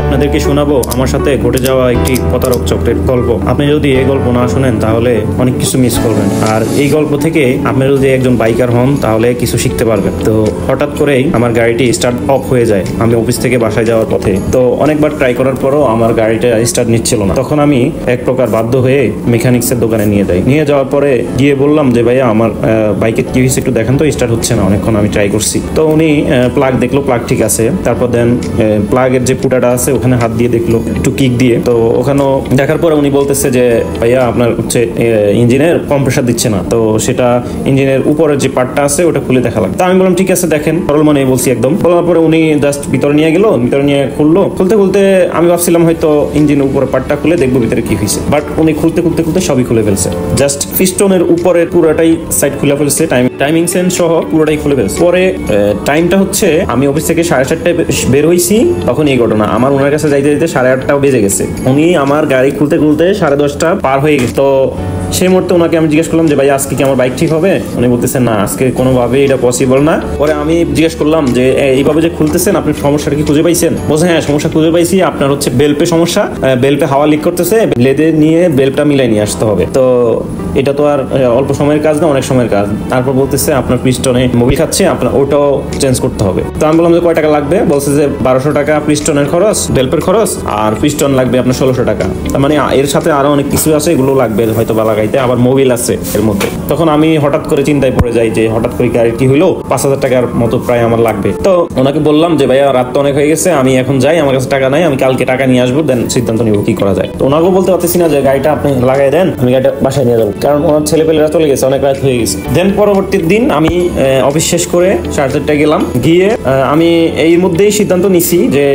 আপনাদেরকে শোনাবো আমার সাথে ঘটে যাওয়া একটি প্রতারক চক্রের গল্প। আপনি যদি এই গল্প না শুনেন তাহলে অনেক কিছু মিস করবেন, আর এই গল্প থেকে আপনি যদি একজন বাইকার হন তাহলে কিছু শিখতে পারবেন। তো হঠাৎ করেই আমার গাড়িটি স্টার্ট অফ হয়ে যায় আমি অফিস থেকে বাসায় যাওয়ার পথে। তো অনেকবার ট্রাই করার পরও আমার গাড়িটা স্টার্ট নিচ্ছিল না। তখন আমি এক প্রকার বাধ্য হয়ে মেকানিক্সের দোকানে নিয়ে যাওয়ার পরে গিয়ে বললাম যে ভাইয়া আমার বাইকের কি হয়েছে একটু দেখেন তো, স্টার্ট হচ্ছে না, অনেকক্ষণ আমি ট্রাই করছি। তো উনি প্লাগ দেখলো, প্লাগ ঠিক আছে। তারপর দেন প্লাগের যে ফুটাটা আছে ওখানে হাত দিয়ে দেখলো একটু কিক দিয়ে। তো ওখানেও দেখার পরে উনি বলতেছে যে ভাইয়া আপনার হচ্ছে ইঞ্জিনের কম্প্রেসার দিচ্ছে না, তো সেটা ইঞ্জিনের উপরের যে পার্টটা আছে ওটা খুলে দেখা লাগবে। তো আমি বললাম ঠিক আছে দেখেন, সরল মনে বলছি একদম। বলার পরে উনি জাস্ট ভিতরে নিয়ে গেল, ভিতরে নিয়ে খুলতে আমি ভাবছিলাম হয়তো ইঞ্জিনের উপরের পার্টটা খুলে দেখবো ভিতরে কি হয়েছে, বাট উনি খুলতে সবই খুলে ফেলছে। জাস্ট পিস্টনের উপরে পুরোটাই সাইড খুলে ফেলছে, টাইমিং সেন্স সহ পুরোটাই খুলে ফেলছে। পরে টাইমটা হচ্ছে আমি অফিস থেকে 4:30টায় বের হয়েছি, তখন এই ঘটনা। আমার ওনার কাছে যাইতে 8:30টাও বেজে গেছে। উনি আমার গাড়ি খুলতে 10:30 পার হয়ে গেছে। তো সেই মুহূর্তে ওনাকে আমি জিজ্ঞেস করলাম যে ভাই আজকে কি আমার বাইক ঠিক হবে? উনি বলতেছেন না, আজকে কোনোভাবেই এটা পসিবল না। পরে আমি জিজ্ঞেস করলাম যে এইভাবে যে খুলতেছেন আপনি সমস্যাটা কি খুঁজে পাইছেন? বলছে হ্যাঁ সমস্যা খুঁজে পাইছি, আপনার হচ্ছে বেল্পে সমস্যা, বেল্পে হাওয়া লিক করতেছে, ব্লেডে নিয়ে বেল্পটা মিলাই নিয়ে আসতে হবে। তো এটা তো আর অল্প সময়ের কাজ না, অনেক সময়ের কাজ। তারপর বলতেছে আপনার পিস্টনে মোবিল খাচ্ছে, আপনার ওটাও চেঞ্জ করতে হবে। তো আমি বললাম যে কয় টাকা লাগবে? বলছে যে 1200 টাকা পিস্টনের খরচ, বেল্পের খরচ, আর পিস্টন লাগবে আপনার 1600 টাকা। তার মানে এর সাথে আরো অনেক কিছু আছে, এগুলো লাগবে হয়তো বা লাগাইতে, আবার মোবিল আছে এর মধ্যে। তখন আমি হঠাৎ করে চিন্তায় পড়ে যাই যে হঠাৎ করে গাড়ি কি হইলো, 5000 টাকার মতো প্রায় আমার লাগবে। তো ওনাকে বললাম যে ভাইয়া রাত তো অনেক হয়ে গেছে, আমি এখন যাই, আমার কাছে টাকা নাই, আমি কালকে টাকা নিয়ে আসবো, দেন সিদ্ধান্ত নিব কি করা যায়। তো ওনাকেও বলতে পারতেছি না যে গাড়িটা আপনি লাগাই দেন, আমি গাড়িটা বাসায় নিয়ে যাবো, কারণ ওনার ছেলেপেলেরা চলে গেছে, অনেক রাত হয়ে গেছে। দেন পরবর্তী দিন আমি অফিস শেষ করে 4:30টায় গেলাম। গিয়ে আমি এই মধ্যেই সিদ্ধান্ত নিছি যে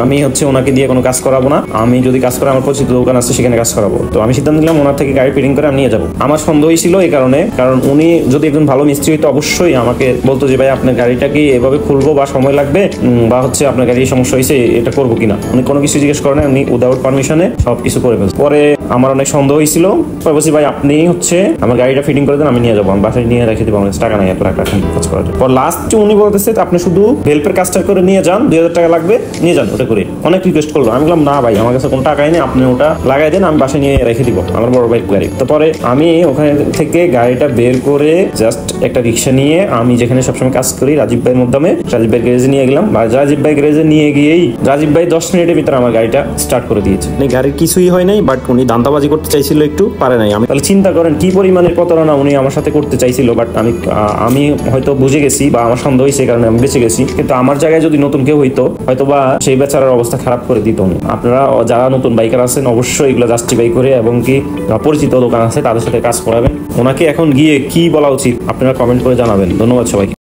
আমি হচ্ছে ওনাকে দিয়ে কোনো কাজ করাবো না, আমি যদি কাজ করে আমার পরিচিত দোকান আছে সেখানে কাজ করাবো। তো আমি সিদ্ধান্ত নিলাম ওনার থেকে গাড়ি ফিটিং করে আমি নিয়ে যাবো। আমার সন্দেহই ছিল এই কারণে, কারণ উনি যদি একজন ভালো মিস্ত্রি হইতো অবশ্যই আমাকে বলতো যে ভাই আপনার গাড়িটা কি এভাবে খুলবো বা সময় লাগবে, বা হচ্ছে আপনার গাড়ির সমস্যা হয়েছে এটা করবো কিনা। উনি কোনো কিছু জিজ্ঞেস করেন, উনি উইদাউট পারমিশনে সবকিছু করে ফেলছে। পরে আমার অনেক সন্দেহ হয়েছিল, বলছি ভাই আপনি হচ্ছে আমার গাড়িটা ফিটিং করে দেন, আমি নিয়ে যাবো, আমি বাসায় নিয়ে রেখে দেবো, আমার টাকা নাই এত টাকা কাজ করার জন্য। পর লাস্টে উনি বলতেছে আপনি শুধু হেল্পের কাজটা করে নিয়ে যান, 2000 টাকা লাগবে, নিয়ে যান ওটা করে। অনেক রিকোয়েস্ট করলো। আমি বললাম না ভাই আমার কাছে কোনো টাকাই নেই, আপনি ওটা লাগাই দেন, আমি বাসায় নিয়ে রেখে দিব, আমার বড় বাইক গাড়ি। তো পরে আমি ওখানে থেকে গাড়িটা বের করে জাস্ট একটা রিক্সা নিয়ে আমি যেখানে সবসময় কাজ করি রাজীব ভাইয়ের মাধ্যমে রাজীব ভাই গ্যারেজে নিয়ে গেলাম। রাজীব ভাই গ্যারেজে নিয়ে গিয়েই রাজীব ভাই 10 মিনিটের ভিতরে আমার গাড়িটা স্টার্ট করে দিয়েছে। গাড়ির কিছুই হয় নাই, বাট উনি দান্দাবাজি করতে চাইছিল, একটু পারে নাই। আমি তাহলে চিন্তা করেন কি পরিমাণের প্রতারণা উনি আমার সাথে করতে চাইছিল, বাট আমি হয়তো বুঝে গেছি বা আমার সন্দেহ হয়েছে কারণে আমি বেঁচে গেছি। কিন্তু আমার জায়গায় যদি নতুন কেউ হইতো হয়তো বা সেই বেচারার অবস্থা খারাপ করে দিত উনি। আপনারা যারা নতুন বাইকার আছেন অবশ্যই এগুলো জাস্টিফাই করে এবং কি পরিচিত দোকান আছে তাদের সাথে কাজ করাবেন। ওনাকে এখন গিয়ে কি বলা উচিত আপনারা কমেন্ট করে জানাবেন। ধন্যবাদ সবাইকে।